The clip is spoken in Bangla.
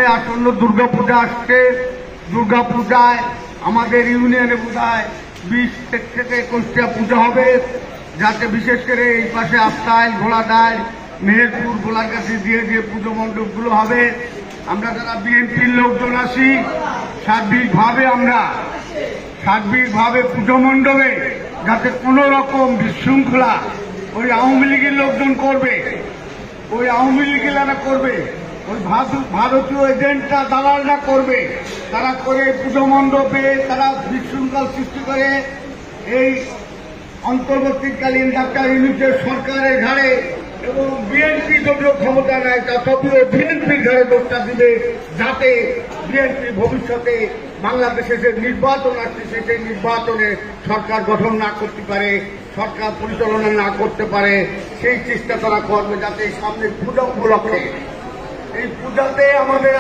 সামনে আসন্ন দুর্গাপূজা আসছে। দুর্গাপূজায় আমাদের ইউনিয়নে বোধহয় 20 থেকে 21টা পূজা হবে, যাতে বিশেষ করে এই পাশে আফতাইল, ঘোড়াডাইল, মেহেরপুর, গোলারগাছি দিয়ে যে পুজো মণ্ডপগুলো হবে, আমরা যারা বিএনপির লোকজন আছি সার্বিকভাবে পুজো মণ্ডপে যাতে কোনো রকম বিশৃঙ্খলা ওই আওয়ামী লীগের লোকজন করবে, ওই আওয়ামী লীগেরা করবে, ওই ভারতীয় এজেন্টরা, দালালরা করবে, তারা করে পুজো মণ্ডপে তারা বিশৃঙ্খল সৃষ্টি করে এই অন্তর্বর্তীকালীন ডাক্তার ইউনূসের সরকারের ঘাড়ে এবং বিএনপি যদিও ক্ষমতা নেয় তথাপিও বিএনপির ঘাড়ে দোষটা দিবে, যাতে বিএনপি ভবিষ্যতে বাংলাদেশে যে নির্বাচন আসছে সেই নির্বাচনে সরকার গঠন না করতে পারে, সরকার পরিচালনা না করতে পারে, সেই চেষ্টা তারা করবে, যাতে সামনে পূজা উপলক্ষে এই পূজাতে আমাদের